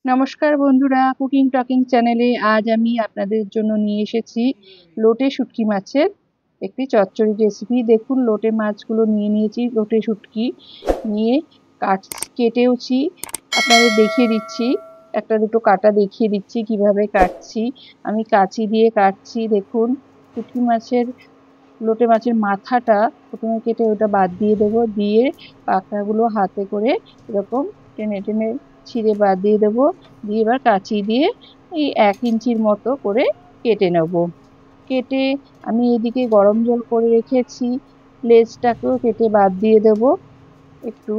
নমস্কার বন্ধুরা, cooking talking চ্যানেলে আজ আমি আপনাদের জন্য নিয়ে এসেছি লোটে শুটকি মাছের একটি চচ্চড়ি রেসিপি। দেখুন, লোটে মাছগুলো নিয়ে নিয়েছি, লোটে শুটকি নিয়ে কেটেওছি। আপনাদের দেখিয়ে দিচ্ছি, একটা দুটো কাটা দেখিয়ে দিচ্ছি কিভাবে কাটছি। আমি কাঁচি দিয়ে কাটছি। দেখুন, শুটকি মাছের লোটে মাছের মাথাটা প্রথমে কেটে ওটা বাদ দিয়ে দেবো, দিয়ে পাখনাগুলো হাতে করে এরকম টেনে টেনে ছিঁড়ে বাদ দিয়ে দেবো, দিয়ে এবার কাঁচি দিয়ে এই 1 ইঞ্চির মতো করে কেটে নেব। কেটে আমি এদিকে গরম জল করে রেখেছি, লেজটাকেও কেটে বাদ দিয়ে দেব একটু।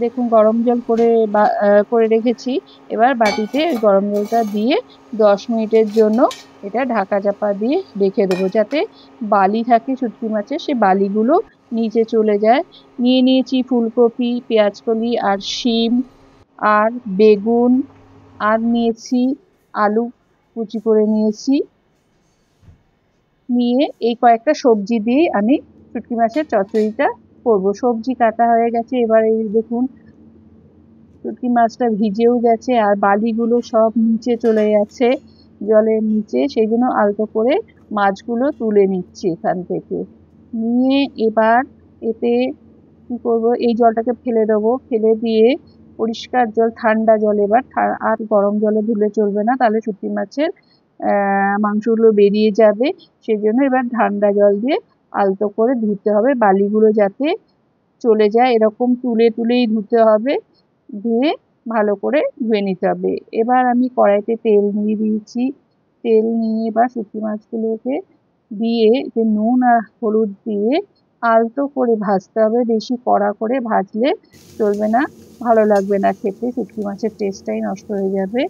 দেখুন, গরম জল করে রেখেছি। এবার বাটিতে ওই গরম জলটা দিয়ে 10 মিনিটের জন্য এটা ঢাকা চাপা দিয়ে রেখে দেবো, যাতে বালি থাকে শুটকি মাছের, সে বালিগুলো নিচে চলে যায়। নিয়ে নিয়েছি ফুলকপি, পেঁয়াজকলি আর শিম আর বেগুন, আর নিয়েছি আলু কুচি করে নিয়েছি। নিয়ে এই কয়েকটা সবজি দিয়ে আমি শুটকি মাছের চচ্চড়িটা করবো। সবজি কাটা হয়ে গেছে। এবার এই দেখুন, শুটকি মাছটা ভিজেও গেছে আর বালিগুলো সব নিচে চলে গেছে জলের নিচে, সেই জন্য আলতো করে মাছগুলো তুলে নিচ্ছি এখান থেকে। নিয়ে এবার এতে কি করব, এই জলটাকে ফেলে দেবো, ফেলে দিয়ে পরিষ্কার জল, ঠান্ডা জল, এবার আর গরম জলে ধুলে চলবে না, তাহলে শুটকি মাছের মাংসগুলো বেরিয়ে যাবে। সেই জন্য এবার ঠান্ডা জল দিয়ে আলতো করে ধুতে হবে, বালিগুলো যাতে চলে যায়, এরকম তুলে তুলেই ধুতে হবে। ধুয়ে ভালো করে ধুয়ে নিতে হবে। এবার আমি কড়াইতে তেল দিয়ে দিয়েছি। তেল নিয়ে এবার শুটকি মাছগুলোকে দিয়ে যে নুন আর হলুদ দিয়ে আলতো করে ভাজতে হবে। বেশি কড়া করে ভাজলে চলবে না, ভালো লাগবে না খেতে, শুটকি মাছের টেস্টটাই নষ্ট হয়ে যাবে।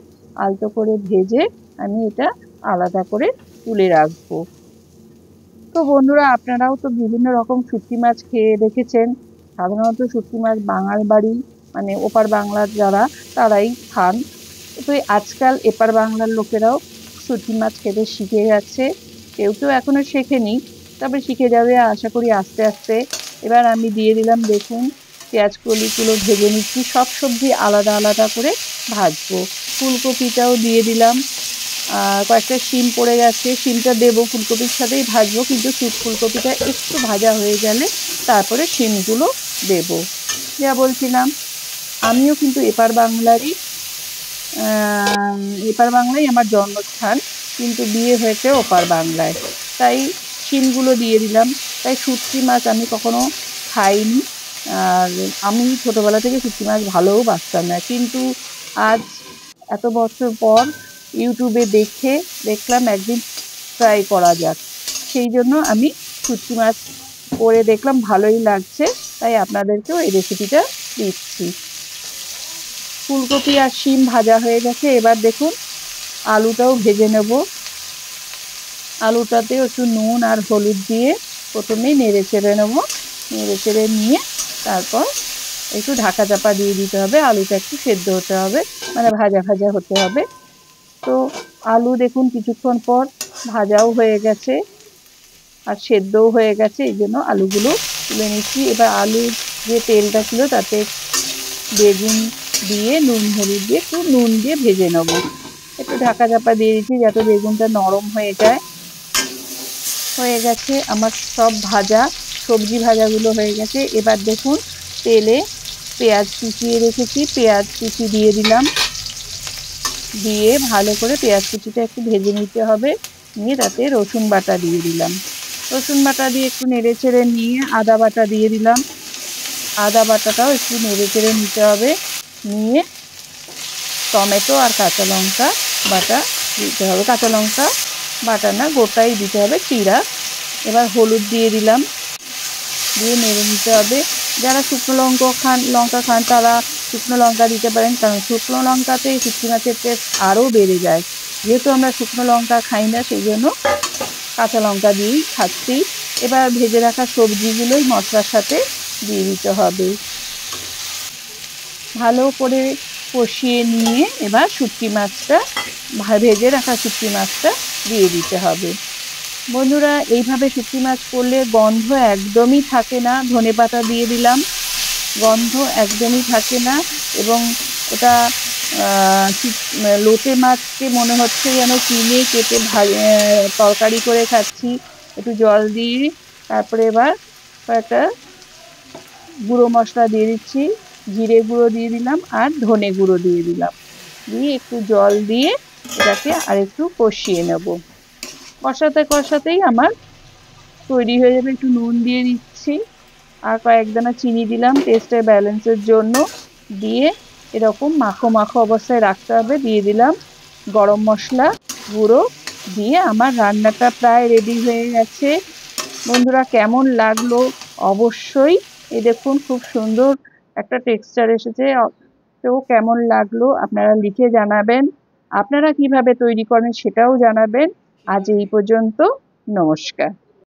আলতো করে ভেজে আমি এটা আলাদা করে তুলে রাখবো। তো বন্ধুরা, আপনারাও তো বিভিন্ন রকম শুটকি মাছ খেয়ে দেখেছেন। সাধারণত শুটকি মাছ বাঙাল বাড়ি, মানে ওপার বাংলার যারা, তারাই খান। তো আজকাল এপার বাংলার লোকেরাও শুটকি মাছ খেতে শিখে যাচ্ছে। কেউ কেউ এখনো শেখেনি, তবে শিখে যাবে আশা করি আস্তে আস্তে। এবার আমি দিয়ে দিলাম, দেখুন, পেঁয়াজ কলিগুলো ভেজে নিচ্ছি। সব সবজি আলাদা আলাদা করে ভাজবো। ফুলকপিটাও দিয়ে দিলাম। কয়েকটা শিম পড়ে গেছে, শিমটা দেবো, ফুলকপির সাথেই ভাজবো, কিন্তু ফুলকপিটা একটু ভাজা হয়ে গেলে তারপরে শিমগুলো দেবো। যা বলছিলাম, আমিও কিন্তু এপার বাংলায় আমার জন্মস্থান, কিন্তু বিয়ে হয়েছে ওপার বাংলায়, তাই শিমগুলো দিয়ে দিলাম। তাই শুটকি মাছ আমি কখনো খাইনি, আর আমি ছোটবেলা থেকে শুটকি মাছ ভালোও বাসতাম না, কিন্তু আজ এত বছর পর ইউটিউবে দেখে দেখলাম একদিন ট্রাই করা যাক, সেই জন্য আমি শুটকি মাছ করে দেখলাম, ভালোই লাগছে, তাই আপনাদেরকেও এই রেসিপিটা দিচ্ছি। ফুলকপি আর শিম ভাজা হয়ে গেছে। এবার দেখুন, আলুটাও ভেজে নেব। আলুটাতেও একটু নুন আর হলুদ দিয়ে প্রথমেই নেড়ে চেড়ে নেবো। নেড়ে চেড়ে নিয়ে তারপর একটু ঢাকা চাপা দিয়ে দিতে হবে। আলুটা একটু সেদ্ধ হতে হবে, মানে ভাজা ভাজা হতে হবে। তো আলু দেখুন কিছুক্ষণ পর ভাজাও হয়ে গেছে আর সেদ্ধও হয়ে গেছে, এই জন্য আলুগুলো তুলে নিচ্ছি। এবার আলুর যে তেলটা ছিল তাতে বেগুন দিয়ে নুন হলুদ দিয়ে একটু নুন দিয়ে ভেজে নেবো। একটু ঢাকা চাপা দিয়ে দিচ্ছি যাতে বেগুনটা নরম হয়ে যায়। হয়ে গেছে আমার সব ভাজা, সবজি ভাজাগুলো হয়ে গেছে। এবার দেখুন, তেলে পেঁয়াজ কুচিয়ে রেখেছি, পেঁয়াজ কুচি দিয়ে দিলাম। দিয়ে ভালো করে পেঁয়াজ কুচিটা একটু ভেজে নিতে হবে। নিয়ে তাতে রসুন বাটা দিয়ে দিলাম। রসুন বাটা দিয়ে একটু নেড়ে চেড়ে নিয়ে আদা বাটা দিয়ে দিলাম। আদা বাটাটাও একটু নেড়ে চেড়ে নিতে হবে। নিয়ে টমেটো আর কাঁচা লঙ্কা বাটা দিতে হবে। কাঁচা লঙ্কা বাটা না, গোটাই দিতে হবে, চিড়া। এবার হলুদ দিয়ে দিলাম, দিয়ে নেড়ে নিতে হবে। যারা শুকনো লঙ্কা খান তারা শুকনো লঙ্কা দিতে পারেন, কারণ শুকনো লঙ্কাতে শুটকি মাছের টেস্ট আরও বেড়ে যায়। যেহেতু আমরা শুকনো লঙ্কা খাই না, সেই জন্য কাঁচা লঙ্কা দিয়েই খাচ্ছি। এবার ভেজে রাখা সবজিগুলোই মশলার সাথে দিয়ে দিতে হবে। ভালো করে কষিয়ে নিয়ে এবার ভেজে রাখা শুটকি মাছটা দিয়ে দিতে হবে। বন্ধুরা, এইভাবে শুটকি মাছ করলে গন্ধ একদমই থাকে না। ধনেপাতা দিয়ে দিলাম, গন্ধ একদমই থাকে না, এবং ওটা ঠিক লোটে মাছকে মনে হচ্ছে যেন কিনে কেটে তরকারি করে খাচ্ছি। একটু জল দিয়ে তারপরে এবার কয়েকটা গুঁড়ো মশলা দিয়ে দিচ্ছি, জিরে গুঁড়ো দিয়ে দিলাম আর ধনে গুঁড়ো দিয়ে দিলাম, দিয়ে একটু জল দিয়ে এটাকে আর একটু কষিয়ে নেব। কষাতে কষাতেই আমার তৈরি হয়ে যাবে। একটু নুন দিয়ে দিচ্ছি আর কয়েকদানা চিনি দিলাম টেস্টের ব্যালেন্সের জন্য, দিয়ে এরকম মাখো মাখো অবস্থায় রাখতে হবে। দিয়ে দিলাম গরম মশলা গুঁড়ো, দিয়ে আমার রান্নাটা প্রায় রেডি হয়ে গেছে। বন্ধুরা কেমন লাগলো অবশ্যই, এই দেখুন খুব সুন্দর একটা টেক্সচার এসেছে। তো কেমন লাগলো আপনারা লিখে জানাবেন, আপনারা কিভাবে তৈরি করেন সেটাও জানাবেন। আজ এই পর্যন্ত, নমস্কার।